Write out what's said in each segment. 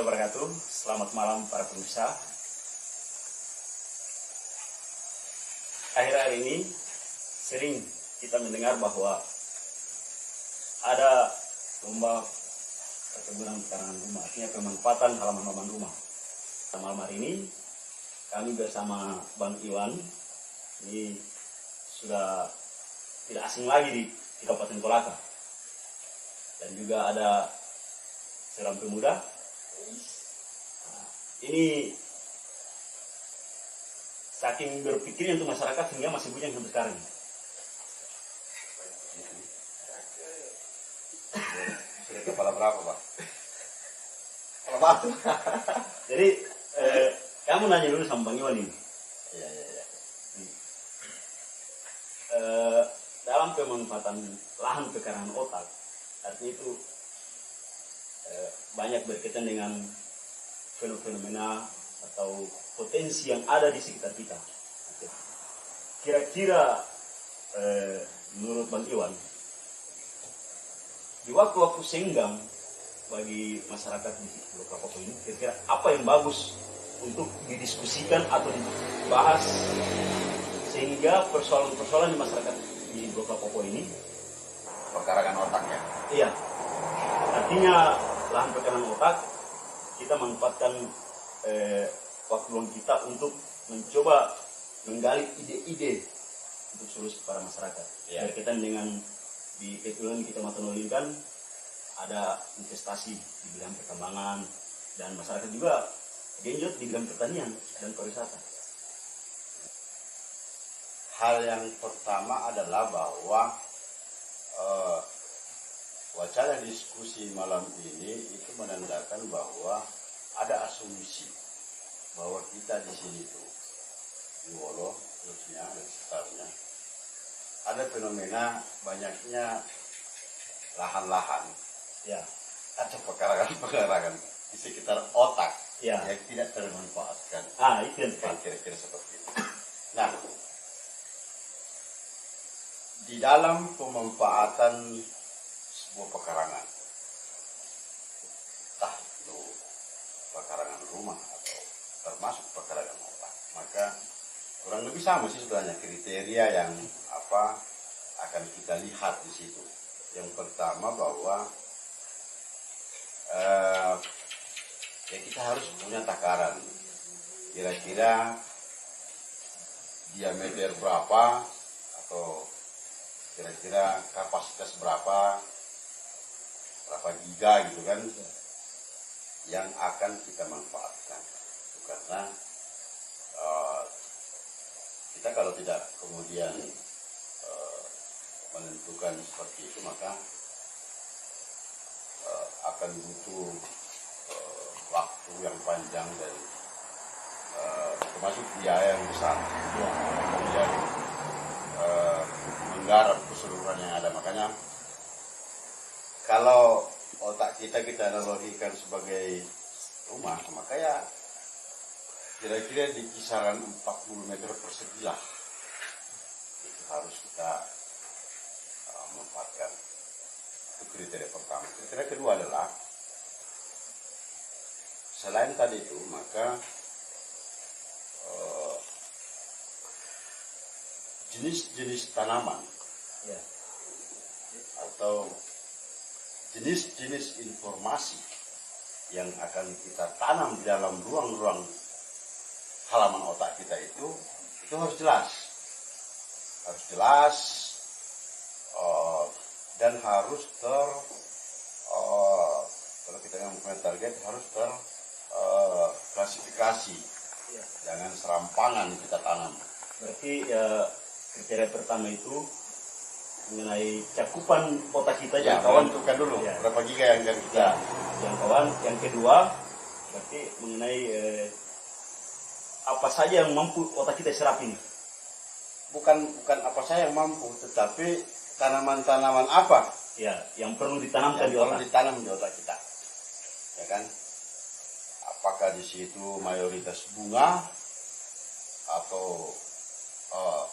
wabarakatuh. Selamat malam para pemirsa. Akhir-akhir ini sering kita mendengar bahwa ada lomba perkebunan pekarangan rumah, artinya pemanfaatan halaman-halaman rumah. Malam hari ini kami bersama Bang Iwan, ini sudah tidak asing lagi di Kabupaten Kolaka, dan juga ada seorang pemuda. Nah, ini saking berpikirnya untuk masyarakat sehingga masih bujang sampai sekarang. Sudah kepala berapa, Pak? Kepala batu. Jadi kamu nanya dulu sama Bang Iwan ini. Iya. Dalam pemanfaatan lahan pekarangan otak, artinya itu banyak berkaitan dengan fenomena atau potensi yang ada di sekitar kita. Kira-kira menurut Bang Iwan, di waktu-waktu senggang bagi masyarakat di Blok Kapoko ini, kira-kira apa yang bagus untuk didiskusikan atau dibahas sehingga persoalan-persoalan di masyarakat di Blok Kapoko ini, Pekarangan otak ya? iya, artinya lahan pekarangan otak kita manfaatkan waktu luang kita untuk mencoba menggali ide-ide untuk solusi para masyarakat. Ya. Berkaitan dengan di kebetulan kita matanolingkan ada investasi di bidang perkembangan dan masyarakat juga genjot di bidang pertanian dan pariwisata. Hal yang pertama adalah bahwa wacana diskusi malam ini itu menandakan bahwa ada asumsi bahwa kita di sini tuh di Wolo khususnya dan sekitarnya ada fenomena banyaknya lahan-lahan Ya, atau pekarangan di sekitar otak ya. yang tidak termanfaatkan. Itu yang Kira-kira seperti itu. Nah, di dalam pemanfaatan sebuah pekarangan, entah itu pekarangan rumah atau termasuk pekarangan otak, maka kurang lebih sama sih sebenarnya kriteria yang akan kita lihat di situ. Yang pertama bahwa ya kita harus punya takaran kira-kira diameter berapa atau kira-kira kapasitas berapa giga gitu kan yang akan kita manfaatkan. Karena kita kalau tidak kemudian menentukan seperti itu maka akan butuh waktu yang panjang dan termasuk biaya yang besar. Kemudian menggarap keseluruhan yang ada. Makanya kalau otak kita analogikan sebagai rumah, maka ya kira-kira di kisaran 40 meter persegi lah itu harus kita manfaatkan. Itu kriteria pertama. Kriteria kedua adalah selain tadi itu maka jenis-jenis tanaman Ya. atau jenis-jenis informasi yang akan kita tanam di dalam ruang-ruang halaman otak kita itu harus jelas, dan harus kalau kita mempunyai target harus terklasifikasi, Ya. jangan serampangan kita tanam. Berarti kriteria pertama itu mengenai cakupan otak kita, Ya, jangkauan tentukan dulu ya. berapa giga yang akan kita. Jangkauan. Yang kedua berarti mengenai apa saja yang mampu otak kita serap ini. Bukan apa saya yang mampu, tetapi tanaman-tanaman apa Ya, yang perlu ditanamkan di yang perlu otak. ditanam di otak kita, ya kan? Apakah di situ mayoritas bunga atau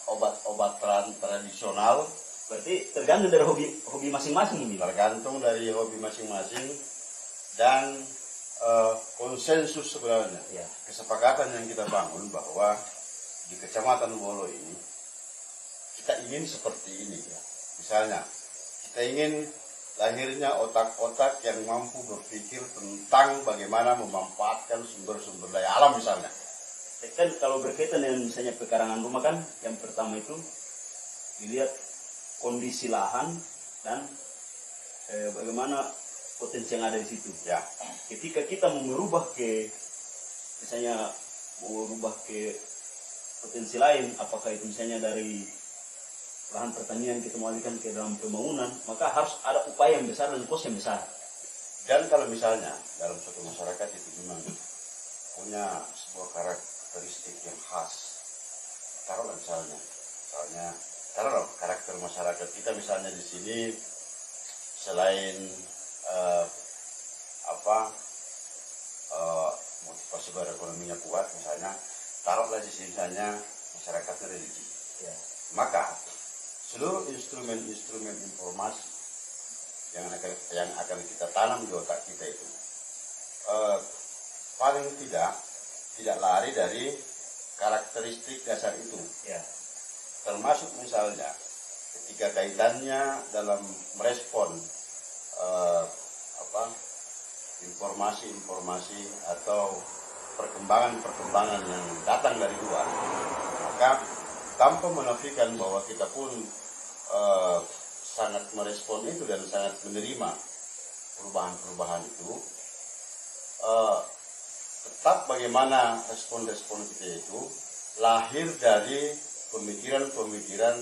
obat-obat tradisional? Berarti tergantung dari hobi masing-masing ini. Tergantung dari hobi masing-masing dan konsensus sebenarnya, Ya. kesepakatan yang kita bangun bahwa di Kecamatan Wolo ini kita ingin seperti ini. Misalnya, kita ingin lahirnya otak-otak yang mampu berpikir tentang bagaimana memanfaatkan sumber-sumber daya alam misalnya. Kan kalau berkaitan dengan misalnya pekarangan rumah kan, yang pertama itu dilihat kondisi lahan dan bagaimana potensi yang ada di situ. Ya, Ketika kita mau merubah ke, misalnya mau merubah ke potensi lain, apakah itu misalnya dari lahan pertanian kita mau alihkan ke dalam pembangunan, maka harus ada upaya yang besar dan kos yang besar. dan kalau misalnya dalam suatu masyarakat itu memang punya sebuah karakteristik yang khas, taruhlah misalnya taruhlah karakter masyarakat kita misalnya di sini selain eh, motivasi berekonominya kuat misalnya, taruhlah di sini misalnya masyarakatnya religi, Ya. maka seluruh instrumen-instrumen informasi yang akan kita tanam di otak kita itu paling tidak lari dari karakteristik dasar itu, Ya. termasuk misalnya ketika kaitannya dalam merespon informasi-informasi atau perkembangan-perkembangan yang datang dari luar, maka tanpa menafikan bahwa kita pun sangat merespon itu dan sangat menerima perubahan-perubahan itu, tetap bagaimana respon-respon kita itu lahir dari pemikiran-pemikiran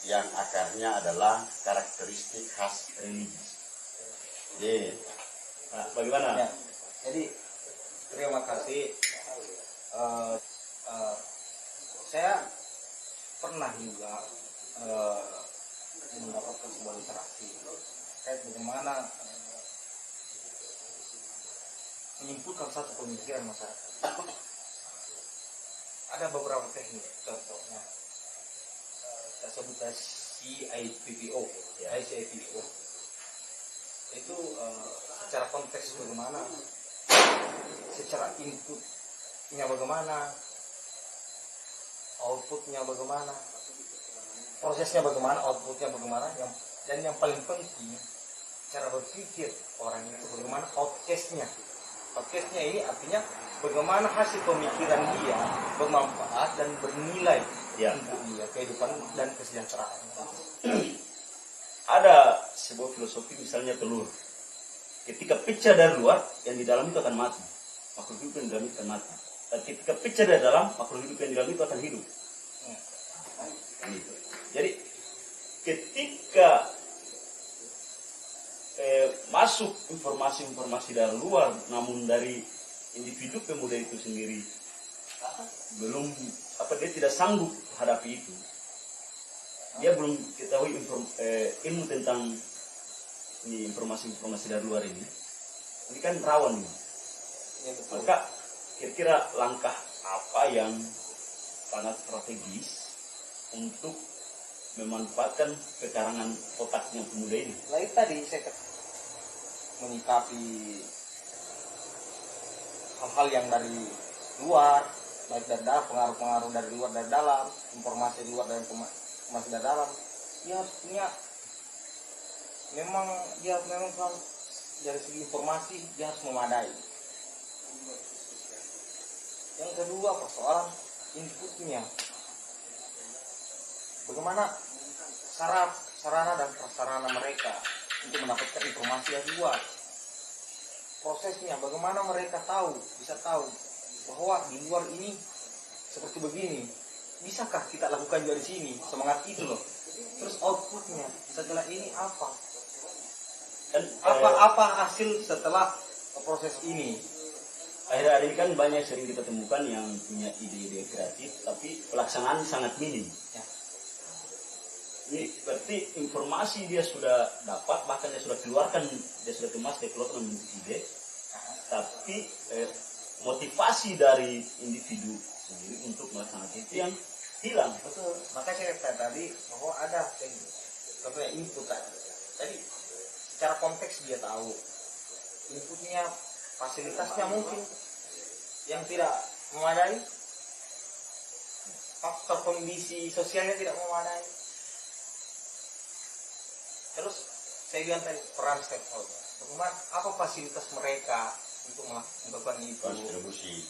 yang akarnya adalah karakteristik khas religi. Jadi, Bagaimana? Ya, jadi terima kasih. Saya pernah juga mendapatkan sebuah literasi terkait bagaimana menyimpulkan satu pemikiran masyarakat. Ada beberapa teknik, contohnya kita sebut CIPPO, ICIPPO. Itu secara konteks bagaimana, secara inputnya bagaimana, outputnya bagaimana, prosesnya bagaimana, outputnya bagaimana, dan yang paling penting cara berpikir orang itu bagaimana, outcastnya. Outcastnya ini artinya bagaimana hasil pemikiran dia bermanfaat dan bernilai untuk dia, kehidupan dan kesejahteraan. Ada sebuah filosofi misalnya telur. Ketika pecah dari luar, yang di dalam itu akan mati. Makhluk hidup yang di dalam itu akan mati. Dan ketika pecah dari dalam, makhluk hidup yang di dalam itu akan hidup. Jadi ketika masuk informasi-informasi dari luar, namun dari individu pemuda itu sendiri belum dia tidak sanggup hadapi itu, dia belum ketahui ilmu tentang ini informasi-informasi dari luar ini kan rawan nih. Maka kira-kira langkah apa yang sangat strategis untuk memanfaatkan kekarangan otaknya pemuda ini? Lain tadi saya menyikapi hal-hal yang dari luar, baik dari dalam, pengaruh-pengaruh dari luar dari dalam, informasi luar dan informasi dari dalam. Dia harus punya, memang dari segi informasi dia harus memadai. Yang kedua persoalan inputnya. Bagaimana sarana dan prasarana mereka untuk mendapatkan informasi yang luar. Prosesnya, bagaimana mereka bisa tahu bahwa di luar ini seperti begini. Bisakah kita lakukan juga di sini? Semangat itu loh. Terus outputnya setelah ini apa? Dan apa hasil setelah proses ini? Akhir-akhir ini kan banyak sering kita temukan yang punya ide-ide kreatif, tapi pelaksanaan sangat minim. Ya. Ini berarti informasi dia sudah dapat, bahkan dia sudah keluarkan, dia sudah kemas, dia keluarkan ide, tapi motivasi dari individu sendiri untuk melaksanakan itu yang hilang. Betul. Maka saya katakan tadi bahwa ada contohnya input tadi. Jadi secara konteks dia tahu inputnya fasilitasnya mungkin yang tidak memadai, faktor kondisi sosialnya tidak memadai. Terus saya bilang tadi peran stakeholder, bagaimana apa fasilitas mereka untuk melakukan itu, kontribusi.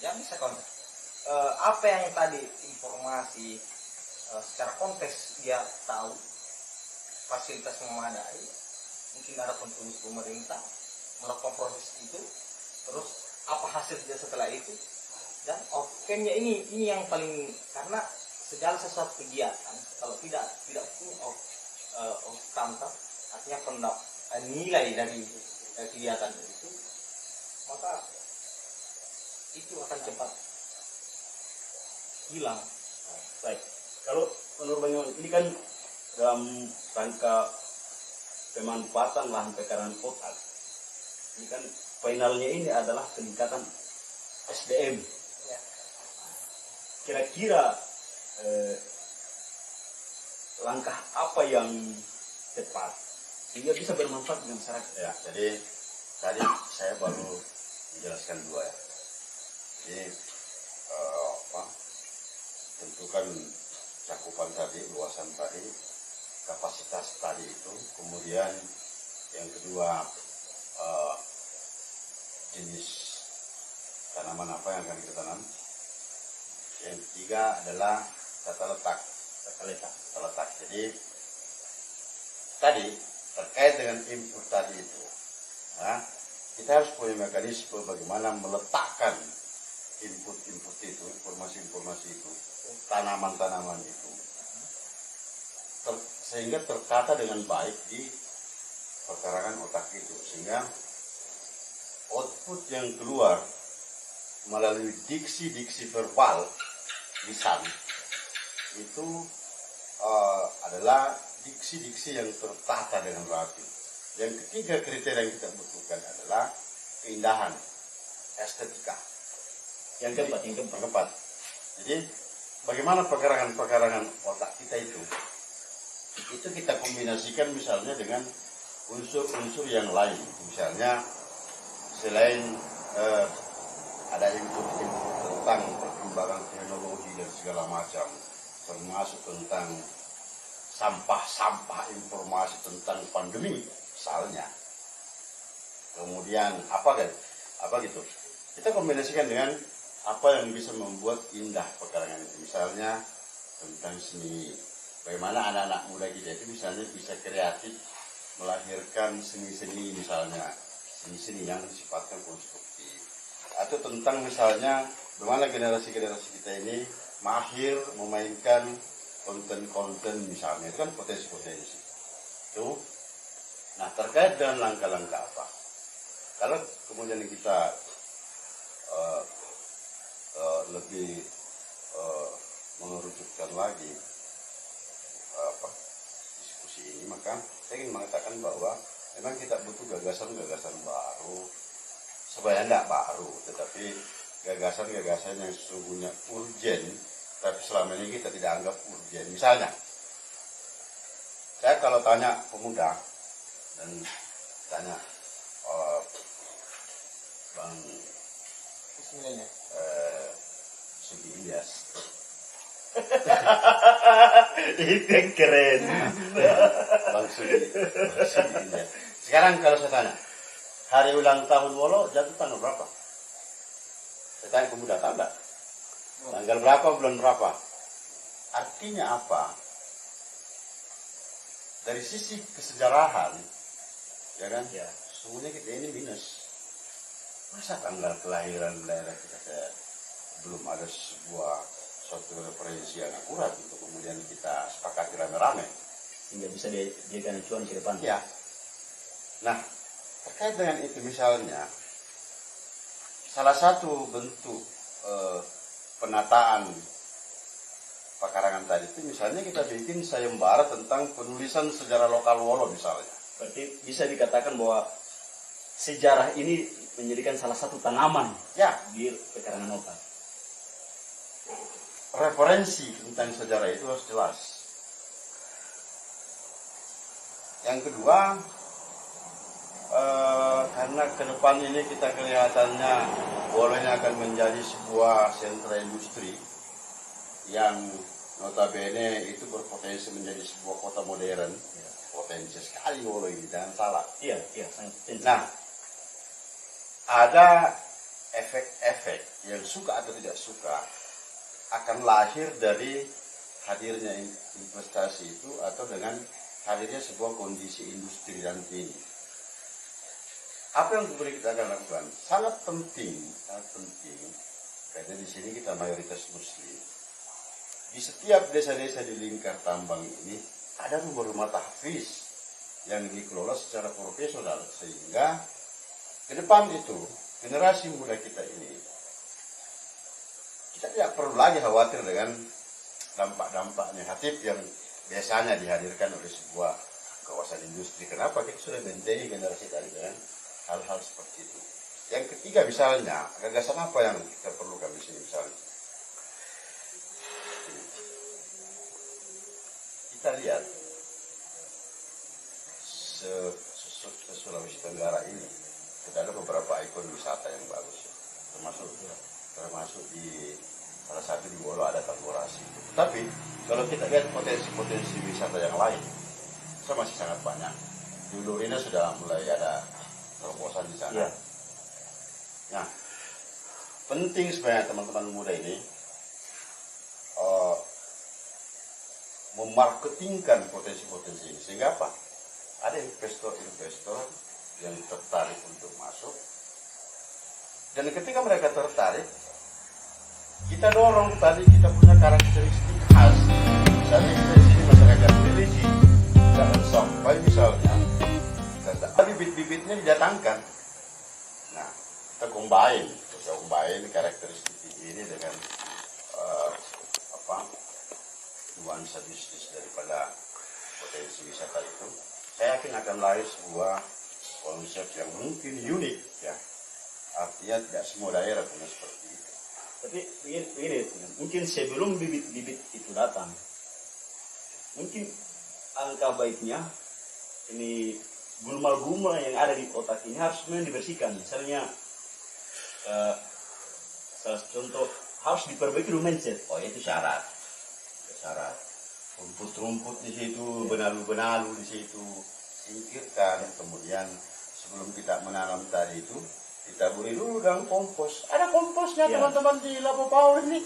ya bisa kan. Apa yang tadi informasi secara konteks dia tahu fasilitas memadai, mungkin ada kontribusi pemerintah melakukan proses itu, terus apa hasilnya setelah itu, dan outcome-nya ini yang paling, karena segala sesuatu kegiatan kalau tidak punya outcome, artinya nilai dari kegiatan itu, maka itu akan cepat hilang. Baik, kalau menurut Bang Iwan, ini kan dalam rangka pemanfaatan lahan pekarangan kota, ini kan finalnya ini adalah peningkatan SDM. Ya. Kira-kira langkah apa yang tepat sehingga bisa bermanfaat dengan masyarakat? Ya, jadi tadi saya baru menjelaskan dua ya. Jadi tentukan cakupan tadi, luasan tadi, kapasitas tadi itu, kemudian yang kedua jenis tanaman apa yang akan kita tanam, yang ketiga adalah tata letak. Jadi tadi terkait dengan input tadi itu, nah, kita harus punya mekanisme bagaimana meletakkan input itu, informasi itu, tanaman itu, sehingga tertata dengan baik di pekarangan otak itu, sehingga output yang keluar melalui diksi verbal lisan itu adalah diksi yang tertata dengan rapi. Yang ketiga kriteria yang kita butuhkan adalah keindahan, estetika. Yang keempat. Jadi bagaimana pekarangan otak kita itu kita kombinasikan misalnya dengan unsur-unsur yang lain. Misalnya selain ada input tentang perkembangan teknologi dan segala macam, termasuk tentang sampah informasi tentang pandemi misalnya. Kemudian apa gitu. Kita kombinasikan dengan apa yang bisa membuat indah pekarangan itu. Misalnya tentang seni. Bagaimana anak-anak muda kita itu misalnya bisa kreatif melahirkan seni-seni, misalnya seni-seni yang sifatnya konstruktif. Atau tentang misalnya bagaimana generasi-generasi kita ini mahir memainkan konten-konten misalnya, itu kan potensi-potensi. Itu. Nah, terkait dengan langkah-langkah apa? Kalau kemudian kita lebih mengerucutkan lagi diskusi ini, maka saya ingin mengatakan bahwa memang kita butuh gagasan-gagasan baru. Sebenarnya tidak baru, tetapi gagasan-gagasan yang sesungguhnya urgen, tapi selama ini kita tidak anggap urgen. Misalnya, saya kalau tanya pemuda dan tanya Bang Sugi Ilyas, Itu yang keren. Bang Sugi Ilyas. Sekarang kalau saya tanya, hari ulang tahun Wolo jatuh tanggal berapa? Saya tanya pemuda, tahu nggak? Tanggal berapa, bulan berapa? Artinya apa? Dari sisi kesejarahan, ya kan? Ya. Sesungguhnya kita ini minus. Masa tanggal kelahiran daerah kita belum ada suatu referensi yang akurat untuk kemudian kita sepakati rame-rame, Sehingga bisa dijadikan acuan ke depan. ya. Nah, terkait dengan itu misalnya, salah satu bentuk penataan pekarangan tadi itu misalnya kita bikin sayembara tentang penulisan sejarah lokal Wolo misalnya. Berarti bisa dikatakan bahwa sejarah ini menjadikan salah satu tanaman Ya, di pekarangan otak. referensi tentang sejarah itu harus jelas. Yang kedua, karena ke depan ini kita kelihatannya bolehnya akan menjadi sebuah sentra industri yang notabene itu berpotensi menjadi sebuah kota modern. Potensi sekali Wolo ini, jangan salah. Iya, sangat potensi. Nah, ada efek-efek yang suka atau tidak suka akan lahir dari hadirnya investasi itu atau dengan hadirnya sebuah kondisi industri nanti ini. Apa yang kemudian kita akan lakukan? Sangat penting, karena di sini kita mayoritas Muslim. Di setiap desa-desa di lingkar tambang ini ada rumah tahfiz yang dikelola secara profesional, sehingga ke depan itu generasi muda kita ini kita tidak perlu lagi khawatir dengan dampak-dampak negatif yang biasanya dihadirkan oleh sebuah kawasan industri. Kenapa? Kita sudah bentengi generasi tadi dengan hal-hal seperti itu. Yang ketiga misalnya, gagasan apa yang kita perlukan di sini misalnya? Kita lihat Sulawesi Tenggara ini sudah ada beberapa ikon wisata yang bagus, termasuk di salah satu di Wolo ada Tamborasi. Tapi kalau kita lihat potensi-potensi wisata yang lain, itu masih sangat banyak. Di Lurina sudah mulai ada terobosan di sana. Ya. Nah, penting sebenarnya teman-teman muda ini memarketingkan potensi-potensi ini, sehingga apa? Ada investor-investor yang tertarik untuk masuk, dan ketika mereka tertarik, kita dorong tadi kita punya karakteristik khas. Misalnya kita di sini masyarakat religi, jangan sampai misalnya bibit-bibitnya didatangkan. Nah, kita combine karakteristik ini dengan nuansa bisnis daripada potensi wisata itu. Saya yakin akan lahir sebuah konsep yang mungkin unik, ya. Artinya tidak semua daerah punya seperti itu. Tapi begini, mungkin sebelum bibit-bibit itu datang, mungkin angka baiknya ini gulmal-gulmal yang ada di otak ini harus sebenarnya dibersihkan. Misalnya, salah contoh harus diperbaiki dulu mindset. Oh, itu syarat. Rumput-rumput di situ, benalu-benalu di situ, singkirkan. Kemudian sebelum kita menanam tadi itu, kita beri dulu dengan kompos. Ada komposnya teman-teman di Lapo Paul ini.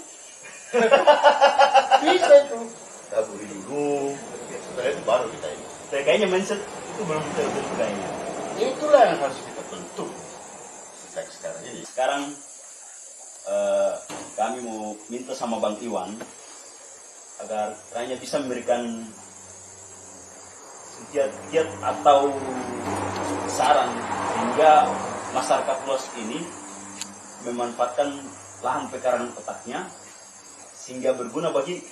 Bisa itu. Kita beri dulu, setelah itu baru kita ini. Kayaknya mindset itu belum terbentuk kayaknya. Itulah yang harus kita bentuk sejak sekarang ini. Sekarang kami mau minta sama Bang Iwan agar hanya bisa memberikan kiat-kiat atau saran sehingga masyarakat luas ini memanfaatkan lahan pekarangan otaknya sehingga berguna bagi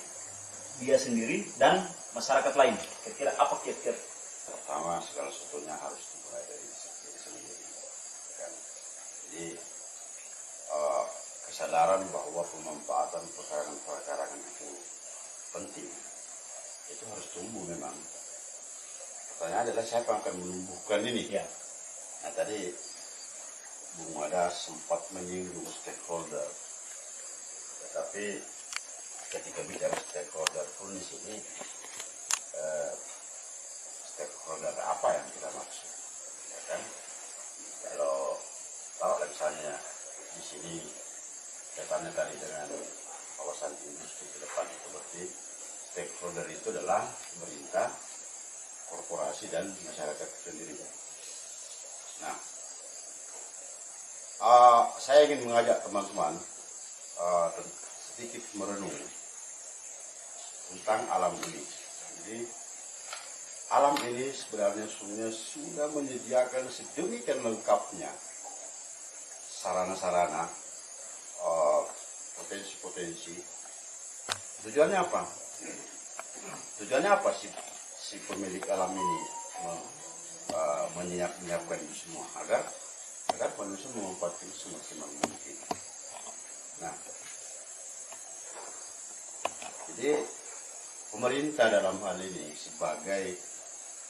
dia sendiri dan masyarakat lain. Kira-kira apa kiat-kiat? Pertama, segala sesuatunya harus dimulai dari diri sendiri. Kan? Jadi kesadaran bahwa pemanfaatan pekarangan itu penting, itu harus tumbuh memang. Pertanyaan adalah siapa yang akan menumbuhkan ini? Ya. Nah, tadi Bung Wada sempat menyinggung stakeholder, tetapi ketika bicara stakeholder pun di sini stakeholder apa yang kita maksud, ya kan? Kalau misalnya di sini kaitannya tadi dengan kawasan industri ke depan, itu berarti stakeholder itu adalah pemerintah, korporasi, dan masyarakat sendiri. Nah, saya ingin mengajak teman-teman sedikit merenung tentang alam ini. Jadi alam ini sebenarnya sudah menyediakan sedemikian lengkapnya sarana-sarana, potensi-potensi. Tujuannya apa? Tujuannya apa sih si pemilik alam ini menyiapkan itu semua agar manusia memanfaatkan semaksimal mungkin. Nah, jadi pemerintah dalam hal ini sebagai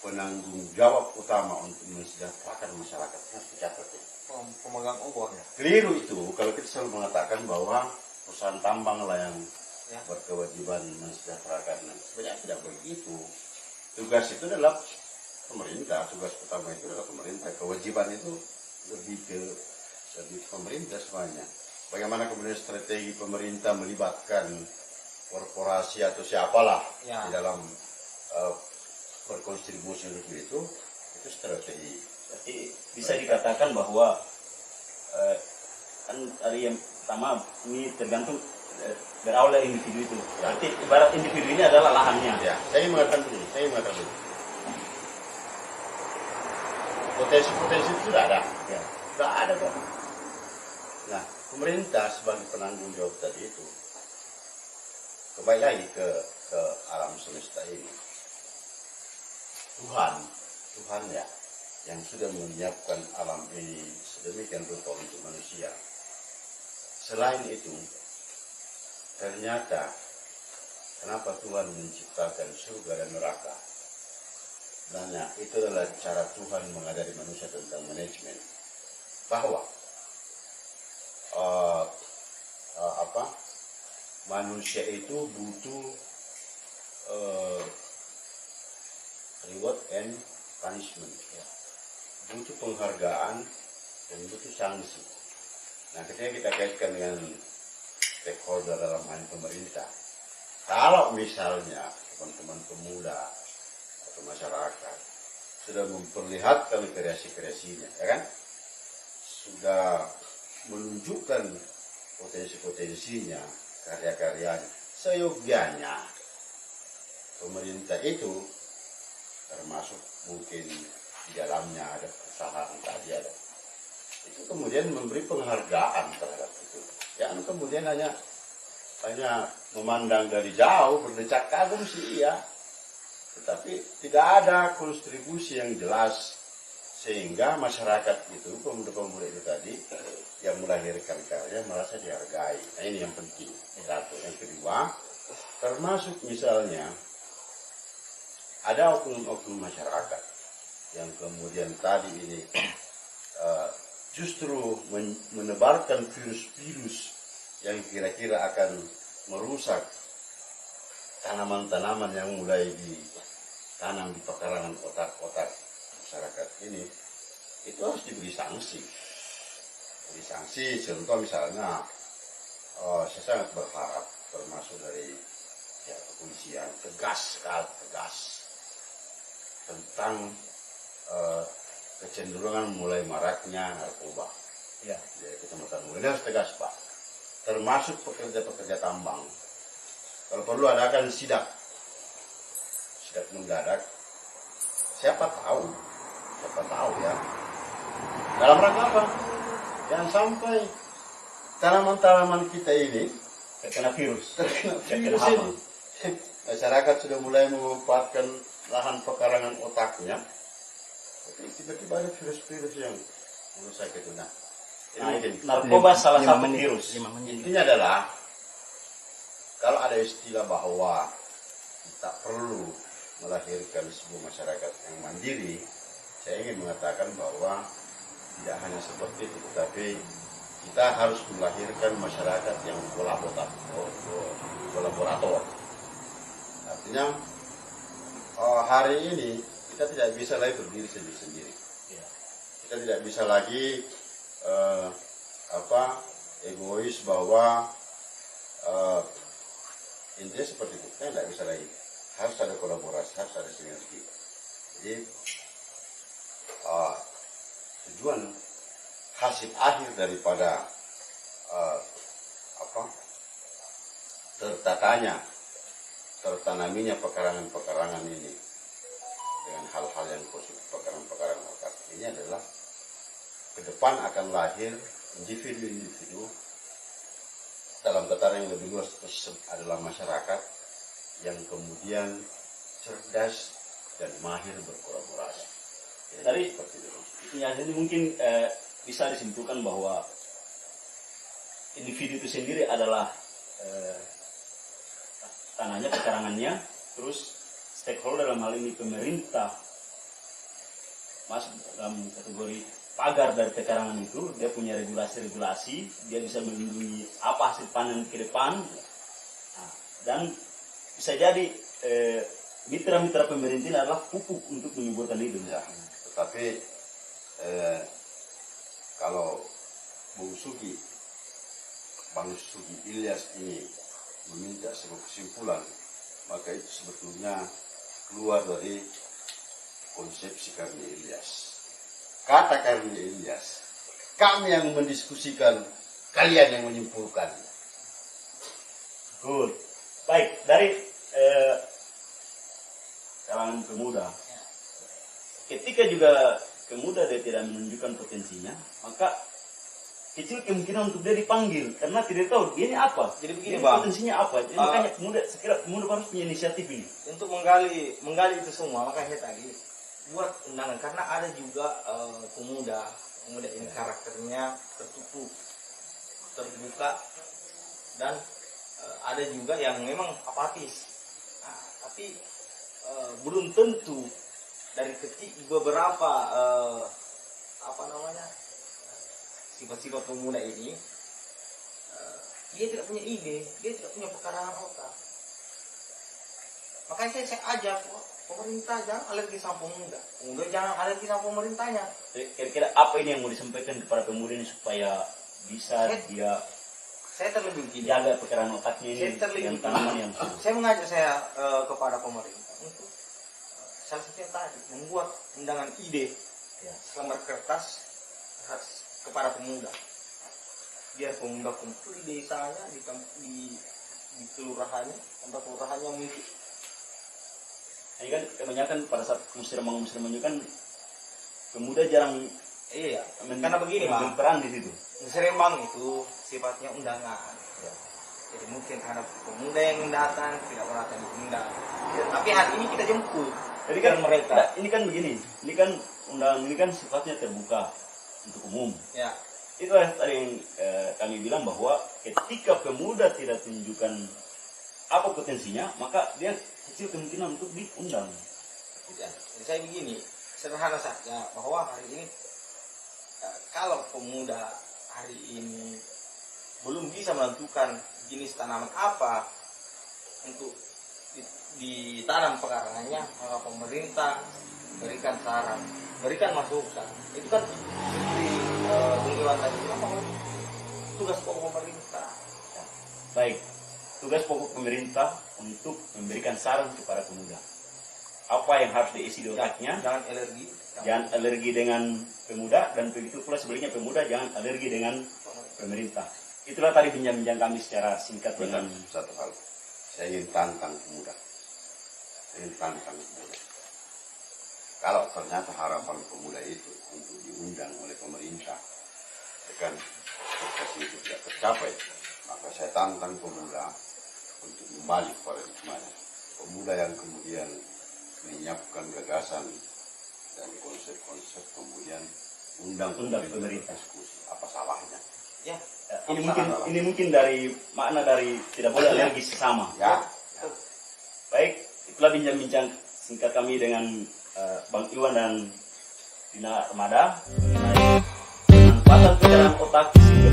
penanggung jawab utama untuk mensejahterakan masyarakat harus dicatat ya. Pemegang uang ya. Keliru itu kalau kita selalu mengatakan bahwa perusahaan tambang lah yang Ya. berkewajiban mensejahterakan. Sebenarnya tidak begitu. Tugas itu adalah pemerintah, tugas utama itu adalah pemerintah. Kewajiban itu lebih ke pemerintah semuanya. Bagaimana kemudian strategi pemerintah melibatkan korporasi atau siapalah Ya. di dalam berkontribusi untuk itu strategi. Jadi bisa dikatakan bahwa kan tadi yang pertama ini tergantung berawal dari individu itu. Berarti ibarat individu ini adalah lahannya. Ya, saya ingin mengatakan dulu. Potensi-potensi itu sudah ada. Ya. Sudah ada kok. Nah, pemerintah sebagai penanggung jawab tadi itu kembali lagi ke alam semesta ini. Tuhan ya yang sudah menyiapkan alam ini sedemikian rupa untuk manusia. Selain itu, ternyata kenapa Tuhan menciptakan surga dan neraka? Sebenarnya itu adalah cara Tuhan mengajari manusia tentang manajemen. Bahwa manusia itu butuh reward and punishment, ya. Butuh penghargaan dan butuh sanksi. Nah, ketika kita kaitkan dengan stakeholder dalam hal pemerintah, kalau misalnya teman-teman pemuda atau masyarakat sudah memperlihatkan kreasi-kreasinya, ya kan, sudah menunjukkan potensi-potensinya, karya-karyanya, seyogyanya pemerintah itu, termasuk mungkin di dalamnya ada perusahaan tadi ada, itu kemudian memberi penghargaan terhadap itu. Jangan kemudian hanya memandang dari jauh, berdecak kagum sih iya, tetapi tidak ada kontribusi yang jelas sehingga masyarakat itu, pemuda-pemuda itu tadi yang melahirkan karya merasa dihargai. Nah, ini yang penting. Satu. Yang kedua, termasuk misalnya ada oknum-oknum masyarakat yang kemudian tadi ini justru menebarkan virus-virus yang kira-kira akan merusak tanaman-tanaman yang mulai ditanam di pekarangan otak-otak masyarakat ini, itu harus diberi sanksi. Diberi sanksi, contoh misalnya, saya sangat berharap termasuk dari ya, kepolisian tegas tentang kecenderungan mulai maraknya narkoba. Ya. Di Kecamatan Mulai harus tegas, Pak. Termasuk pekerja-pekerja tambang. Kalau perlu adakan sidak mendadak. Siapa tahu ya. Dalam rangka apa? Jangan sampai tanaman-tanaman kita ini Terkena virus. terkena Terkena virus hama. ini. Masyarakat sudah mulai memanfaatkan lahan pekarangan otaknya. Tapi tiba-tiba ada virus-virus yang merusak itu. Nah, Narkoba salah satu virus. intinya adalah kalau ada istilah bahwa kita perlu melahirkan sebuah masyarakat yang mandiri, saya ingin mengatakan bahwa tidak hanya seperti itu, tetapi kita harus melahirkan masyarakat yang kolaborator. Artinya hari ini kita tidak bisa lagi berdiri sendiri-sendiri. Kita tidak bisa lagi egois bahwa intinya seperti itu. Kita tidak bisa lagi. Harus ada kolaborasi, harus ada sinergi. Jadi tujuan hasil akhir daripada tertanaminya pekarangan-pekarangan ini dengan hal-hal yang positif, pekarangan-pekarangan otak ini adalah ke depan akan lahir individu-individu dalam tataran yang lebih luas adalah masyarakat yang kemudian cerdas dan mahir berkolaborasi. Dari ya, jadi mungkin bisa disimpulkan bahwa individu itu sendiri adalah tanahnya, pekarangannya, terus stakeholder dalam hal ini pemerintah masuk dalam kategori pagar dari pekarangan itu. Dia punya regulasi-regulasi, dia bisa melindungi apa hasil panen ke depan. Nah, dan bisa jadi mitra-mitra pemerintah ini adalah pupuk untuk menyuburkan itu. Ya, tetapi kalau Bang Sugi Ilyas ini meminta sebuah kesimpulan, maka itu sebetulnya keluar dari konsepsi Karni Ilyas. Kata Karni Ilyas, kami yang mendiskusikan, kalian yang menyimpulkan. Good. Baik, dari kalangan pemuda. Ketika juga pemuda dia tidak menunjukkan potensinya, maka kecil kemungkinan untuk dia dipanggil karena tidak tahu dia ini apa. Jadi begini, Ini Bang. potensinya apa. Jadi makanya pemuda, sekira pemuda harus punya inisiatif ini. Untuk menggali itu semua, makanya tadi buat undangan karena ada juga pemuda ini karakternya tertutup, terbuka, dan ada juga yang memang apatis. Nah, tapi belum tentu dari kecil beberapa sifat-sifat pemuda ini dia tidak punya ide, dia tidak punya pekarangan otak. Makanya saya ajak pemerintah jangan alergi sama pemuda jangan alergi sama pemerintahnya. Kira-kira apa ini yang mau disampaikan kepada pemuda ini supaya bisa Saya terlebih begini. jaga pekarangan otaknya ini dengan tanaman yang Saya mengajak kepada pemerintah untuk salah satunya tadi membuat undangan ide selembar kertas kepada pemuda. Biar pemuda kumpul di desanya, di kelurahannya, tempat kelurahannya mungkin. ini kan kebanyakan pada saat muslimah kan pemuda jarang Iya, karena begini Bang, berperan di situ. Serembang itu sifatnya undangan. Jadi mungkin ada pemuda yang datang tidak pernah diundang. Tapi hari ini kita jemput. Jadi kan mereka. Ini kan begini, ini kan undangan ini kan sifatnya terbuka untuk umum. Ya. Itu yang tadi yang kami bilang bahwa ketika pemuda tidak tunjukkan apa potensinya, maka dia kecil kemungkinan untuk diundang. Jadi saya begini, sederhana saja bahwa hari ini kalau pemuda hari ini belum bisa menentukan jenis tanaman apa untuk ditanam pekarangannya, maka pemerintah berikan saran, berikan masukan. Itu kan seperti Bung Iwan tadi bilang bahwa tugas pokok pemerintah. Baik, tugas pokok pemerintah untuk memberikan saran kepada pemuda. Apa yang harus diisi di otaknya, jangan alergi dengan pemuda, dan begitu pula sebaliknya pemuda jangan alergi dengan pemerintah. Itulah tadi bincang-bincang kami secara singkat dengan Satu hal, saya ingin tantang pemuda. Kalau ternyata harapan pemuda itu untuk diundang oleh pemerintah, kan ekspektasi itu tidak tercapai, maka saya tantang pemuda untuk membalik paradigmanya. Pemuda yang kemudian menyiapkan gagasan dan konsep-konsep, kemudian undang pemerintah diskusi. Apa salahnya? Ya, ini mungkin dari makna dari tidak boleh alergi sesama. Ya. Baik, itulah bincang-bincang singkat kami dengan Bang Iwan dan Dina Armada mengenai manfaat pekarangan otak sehingga